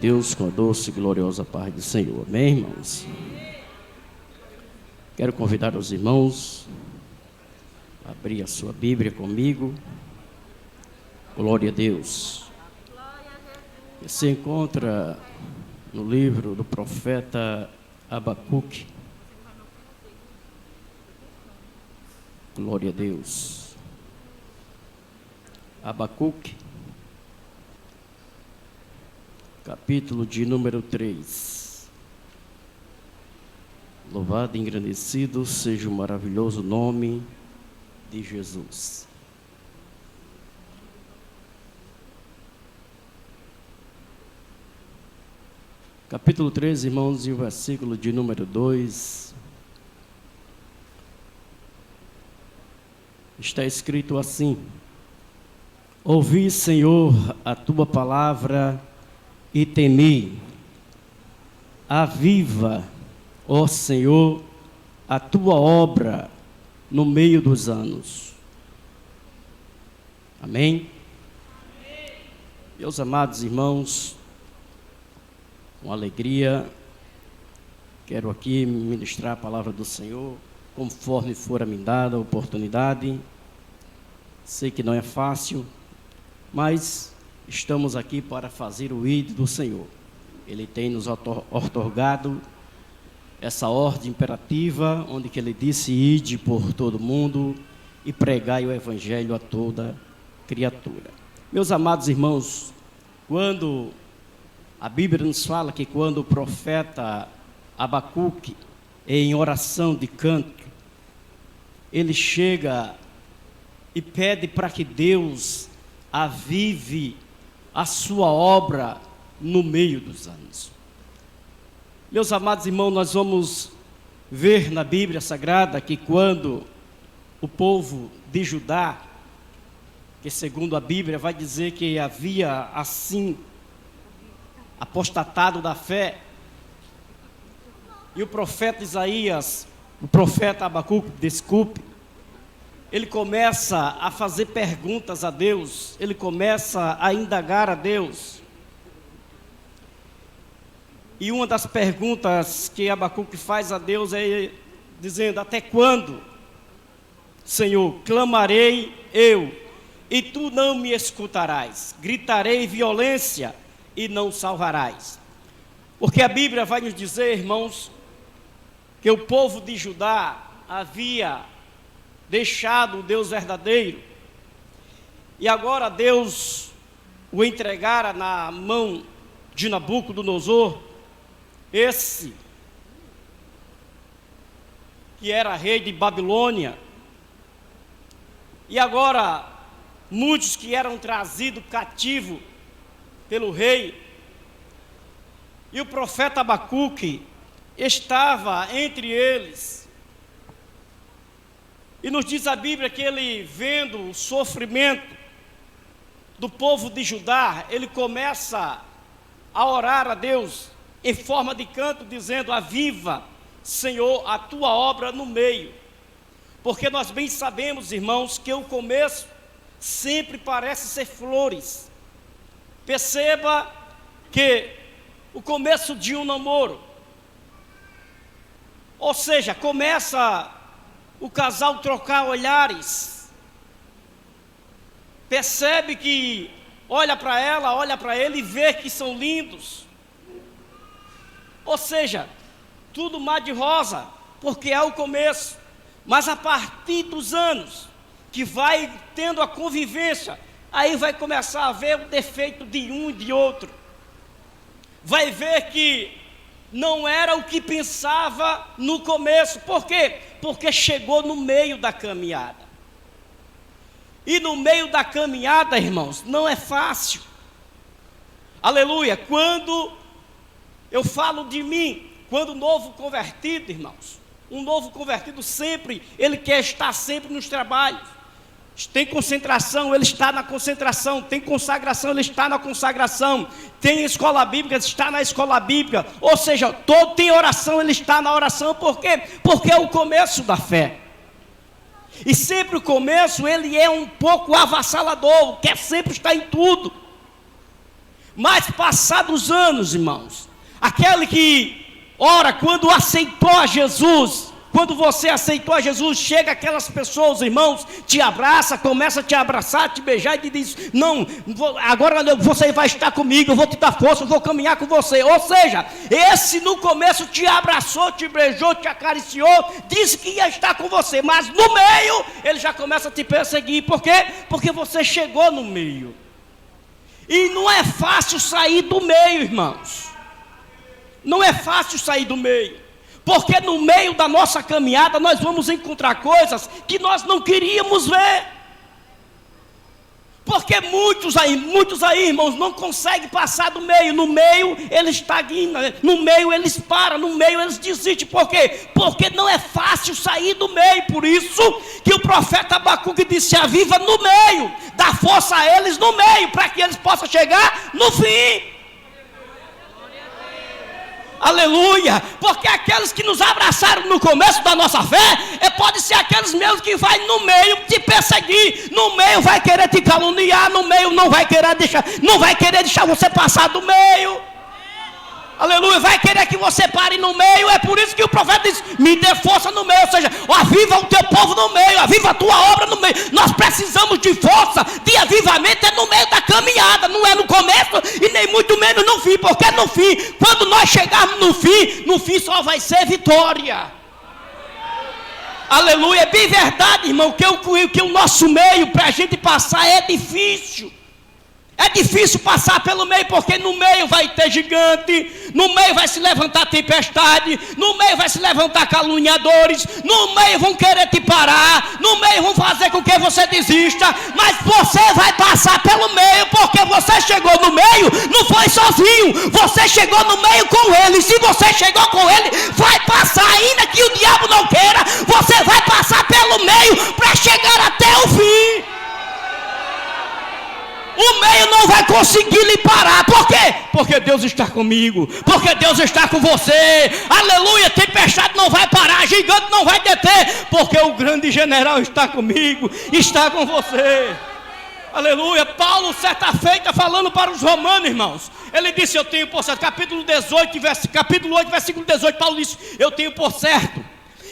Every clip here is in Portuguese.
Deus, com a doce e gloriosa paz do Senhor. Amém, irmãos? Quero convidar os irmãos a abrir a sua Bíblia comigo. Glória a Deus. Se encontra no livro do profeta Abacuque. Glória a Deus. Abacuque, capítulo de número 3. Louvado e engrandecido seja o maravilhoso nome de Jesus. Capítulo 3, irmãos, e o versículo de número 2. Está escrito assim: Ouvi, Senhor, a tua palavra e temi. Aviva, ó Senhor, a tua obra no meio dos anos. Amém? Meus amados irmãos, com alegria, quero aqui ministrar a palavra do Senhor, conforme for a me dada a oportunidade. Sei que não é fácil, mas estamos aqui para fazer o ID do Senhor. Ele tem nos outorgado essa ordem imperativa, onde que Ele disse: ide por todo mundo e pregai o Evangelho a toda criatura. Meus amados irmãos, quando a Bíblia nos fala que quando o profeta Abacuque, em oração de canto, ele chega e pede para que Deus avive a sua obra no meio dos anos. Meus amados irmãos, nós vamos ver na Bíblia Sagrada que quando o povo de Judá, que segundo a Bíblia vai dizer que havia assim apostatado da fé, e o profeta Isaías, o profeta Abacuque, ele começa a fazer perguntas a Deus, ele começa a indagar a Deus. E uma das perguntas que Abacuque faz a Deus é dizendo: até quando, Senhor, clamarei eu, e tu não me escutarás? Gritarei violência e não salvarás. Porque a Bíblia vai nos dizer, irmãos, que o povo de Judá havia deixado o Deus verdadeiro, e agora Deus o entregara na mão de Nabucodonosor, esse que era rei de Babilônia. E agora muitos que eram trazidos cativos pelo rei, e o profeta Abacuque estava entre eles. E nos diz a Bíblia que ele, vendo o sofrimento do povo de Judá, ele começa a orar a Deus em forma de canto, dizendo: aviva, Senhor, a tua obra no meio. Porque nós bem sabemos, irmãos, que o começo sempre parece ser flores. Perceba que o começo de um namoro, ou seja, começa o casal trocar olhares, percebe que olha para ela, olha para ele e vê que são lindos, ou seja, tudo mar de rosa, porque é o começo. Mas a partir dos anos que vai tendo a convivência, aí vai começar a ver o defeito de um e de outro, vai ver que não era o que pensava no começo. Por quê? Porque chegou no meio da caminhada. E no meio da caminhada, irmãos, não é fácil. Aleluia. Quando eu falo de mim, quando novo convertido, irmãos, um novo convertido sempre, ele quer estar sempre nos trabalhos. Tem concentração, ele está na concentração. Tem consagração, ele está na consagração. Tem escola bíblica, ele está na escola bíblica. Ou seja, todo tem oração, ele está na oração. Por quê? Porque é o começo da fé. E sempre o começo, ele é um pouco avassalador, quer sempre estar em tudo. Mas passados anos, irmãos, aquele que ora, quando aceitou a Jesus, quando você aceitou a Jesus, chega aquelas pessoas, irmãos, te abraça, começa a te abraçar, te beijar e te diz: não, agora você vai estar comigo, eu vou te dar força, eu vou caminhar com você. Ou seja, esse no começo te abraçou, te beijou, te acariciou, disse que ia estar com você, mas no meio ele já começa a te perseguir. Por quê? Porque você chegou no meio. E não é fácil sair do meio, irmãos. Não é fácil sair do meio. Porque no meio da nossa caminhada nós vamos encontrar coisas que nós não queríamos ver. Porque muitos aí, irmãos, não conseguem passar do meio. No meio eles estagnam, no meio eles param, no meio eles desistem. Por quê? Porque não é fácil sair do meio. Por isso que o profeta Abacuque disse: aviva no meio, dá força a eles no meio, para que eles possam chegar no fim. Aleluia, porque aqueles que nos abraçaram no começo da nossa fé, pode ser aqueles mesmos que vai no meio te perseguir, no meio vai querer te caluniar, no meio não vai querer deixar você passar do meio. Aleluia, vai querer que você pare no meio. É por isso que o profeta diz: me dê força no meio. Ou seja, aviva o teu povo no meio, aviva a tua obra no meio. Nós precisamos de força, de avivamento é no meio da caminhada, não é no começo e nem muito menos no fim. Porque no fim, quando nós chegarmos no fim só vai ser vitória. Aleluia, é bem verdade, irmão, que o nosso meio para a gente passar é difícil. É difícil passar pelo meio, porque no meio vai ter gigante, no meio vai se levantar tempestade, no meio vai se levantar caluniadores, no meio vão querer te parar, no meio vão fazer com que você desista, mas você vai passar pelo meio, porque você chegou no meio, não foi sozinho, você chegou no meio com ele. Se você chegou com ele, vai passar, ainda que o diabo não queira, você vai passar pelo meio para chegar até o fim. O meio não vai conseguir lhe parar. Por quê? Porque Deus está comigo. Porque Deus está com você. Aleluia, tempestade não vai parar, gigante não vai deter. Porque o grande general está comigo, está com você. Aleluia. Paulo, certa feita, falando para os romanos, irmãos, ele disse: eu tenho por certo, capítulo 8, versículo 18, Paulo disse: eu tenho por certo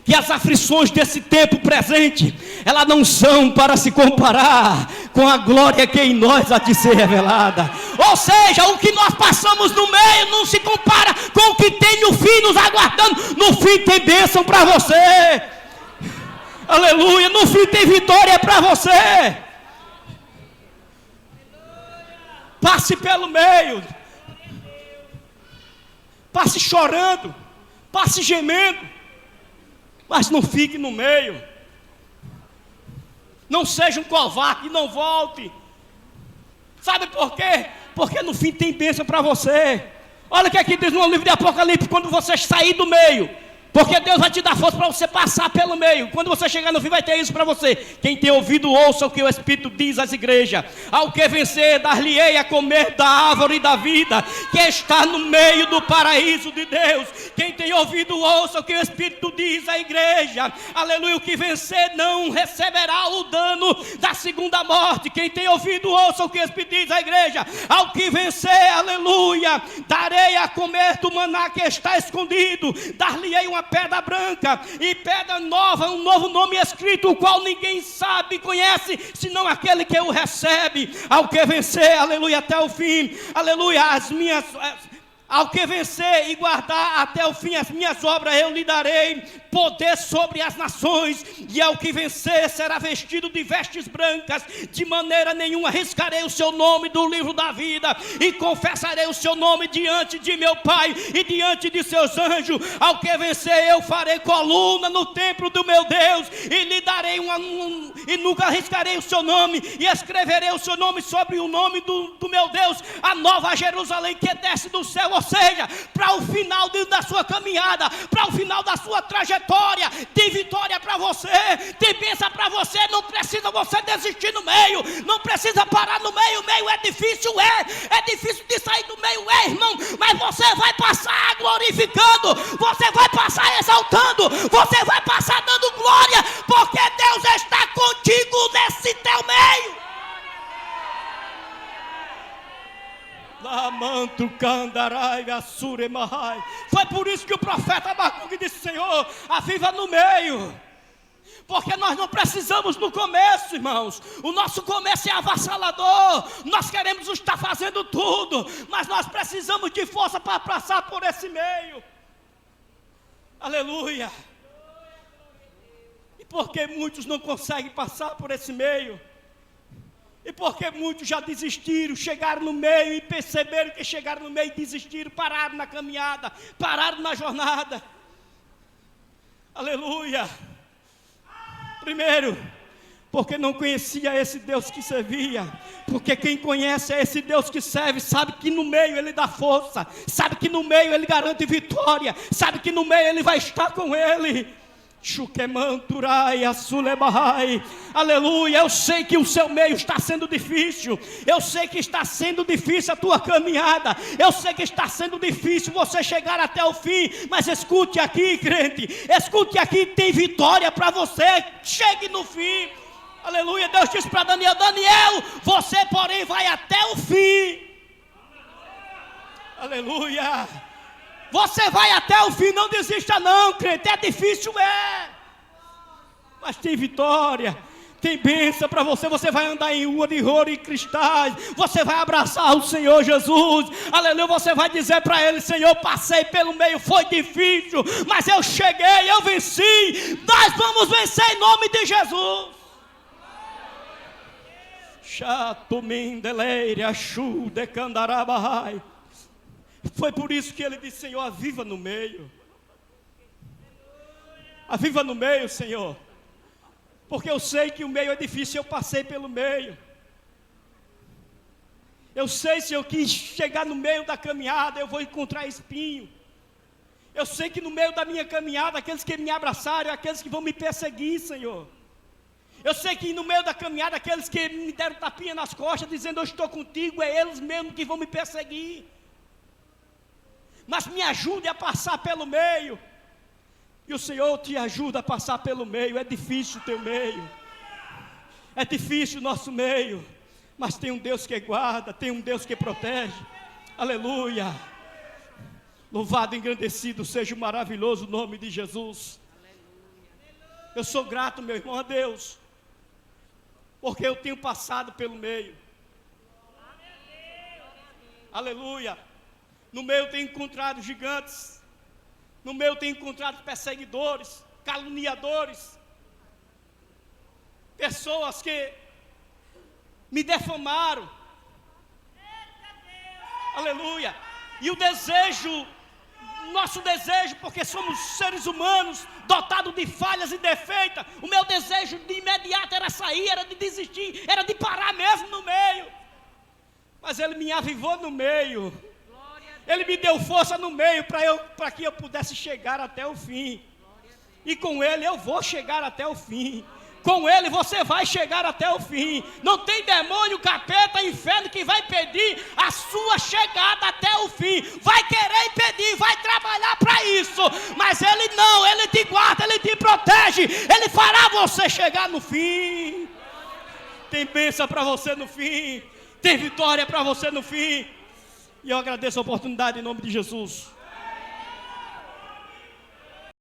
que as aflições desse tempo presente, elas não são para se comparar com a glória que em nós há de ser revelada. Ou seja, o que nós passamos no meio não se compara com o que tem no fim nos aguardando. No fim tem bênção para você. Aleluia, no fim tem vitória para você. Passe pelo meio. Passe chorando, passe gemendo, mas não fique no meio. Não seja um covarde, não volte. Sabe por quê? Porque no fim tem bênção para você. Olha o que aqui diz no livro de Apocalipse: quando você sair do meio, porque Deus vai te dar força para você passar pelo meio. Quando você chegar no fim vai ter isso para você. Quem tem ouvido, ouça o que o Espírito diz às igrejas. Ao que vencer, dar-lhe-ei a comer da árvore da vida, que está no meio do paraíso de Deus. Quem tem ouvido, ouça o que o Espírito diz à igreja. Aleluia, o que vencer não receberá o dano da segunda morte. Quem tem ouvido, ouça o que o Espírito diz à igreja. Ao que vencer, aleluia, darei a comer do maná que está escondido. Dar-lhe-ei uma pedra branca e pedra nova, um novo nome escrito, o qual ninguém sabe, conhece, senão aquele que o recebe. Ao que vencer, aleluia, até o fim, aleluia, ao que vencer e guardar até o fim as minhas obras, eu lhe darei poder sobre as nações, e ao que vencer será vestido de vestes brancas, de maneira nenhuma riscarei o seu nome do livro da vida, e confessarei o seu nome diante de meu Pai e diante de seus anjos. Ao que vencer, eu farei coluna no templo do meu Deus, e lhe darei e nunca riscarei o seu nome, e escreverei o seu nome sobre o nome do meu Deus, a nova Jerusalém que desce do céu. Ou seja, para o final da sua caminhada, para o final da sua trajetória, tem vitória para você, tem bênção para você. Não precisa você desistir no meio, não precisa parar no meio. O meio é difícil, é difícil de sair do meio, irmão, mas você vai passar glorificando, você vai passar exaltando, você vai passar dando glória, porque Deus está contigo nesse teu meio. Foi por isso que o profeta Abacuque disse: Senhor, aviva no meio. Porque nós não precisamos no começo, irmãos. O nosso começo é avassalador. Nós queremos estar fazendo tudo, mas nós precisamos de força para passar por esse meio. Aleluia. E porque muitos não conseguem passar por esse meio? E porque muitos já desistiram, chegaram no meio e perceberam que chegaram no meio e desistiram, pararam na caminhada, pararam na jornada. Aleluia. Primeiro, porque não conhecia esse Deus que servia. Porque quem conhece é esse Deus que serve, sabe que no meio Ele dá força, sabe que no meio Ele garante vitória, sabe que no meio Ele vai estar com Ele. Aleluia. Eu sei que o seu meio está sendo difícil. Eu sei que está sendo difícil a tua caminhada. Eu sei que está sendo difícil você chegar até o fim. Mas escute aqui, crente. Escute aqui, tem vitória para você. Chegue no fim. Aleluia. Deus disse para Daniel: Daniel, você porém vai até o fim. Aleluia. Você vai até o fim, não desista não, crente. É difícil, mas tem vitória, tem bênção para você. Você vai andar em rua de ouro e cristais. Você vai abraçar o Senhor Jesus. Aleluia. Você vai dizer para Ele: Senhor, passei pelo meio, foi difícil, mas eu cheguei, eu venci. Nós vamos vencer em nome de Jesus. Chato mindeleire, achu de candarabahai. Foi por isso que ele disse: Senhor, aviva no meio. Aviva no meio, Senhor. Porque eu sei que o meio é difícil, eu passei pelo meio. Eu sei, Senhor, que chegar no meio da caminhada eu vou encontrar espinho. Eu sei que no meio da minha caminhada, aqueles que me abraçaram, aqueles que vão me perseguir, Senhor. Eu sei que no meio da caminhada, aqueles que me deram tapinha nas costas, dizendo: eu estou contigo, é eles mesmo que vão me perseguir. Mas me ajude a passar pelo meio. E o Senhor te ajuda a passar pelo meio. É difícil o teu meio. É difícil o nosso meio. Mas tem um Deus que guarda, tem um Deus que protege. Aleluia. Louvado e engrandecido seja o maravilhoso nome de Jesus. Eu sou grato, meu irmão, a Deus, porque eu tenho passado pelo meio. Aleluia. No meio eu tenho encontrado gigantes. No meio eu tenho encontrado perseguidores, caluniadores, pessoas que me defamaram. Aleluia. E o desejo, nosso desejo, porque somos seres humanos, dotados de falhas e defeitos, o meu desejo de imediato era sair, era de desistir, era de parar mesmo no meio. Mas Ele me avivou no meio. Ele me deu força no meio para que eu pudesse chegar até o fim. E com Ele eu vou chegar até o fim. Com Ele você vai chegar até o fim. Não tem demônio, capeta, inferno que vai impedir a sua chegada até o fim. Vai querer impedir, vai trabalhar para isso. Mas Ele não, Ele te guarda, Ele te protege. Ele fará você chegar no fim. Tem bênção para você no fim. Tem vitória para você no fim. E eu agradeço a oportunidade em nome de Jesus.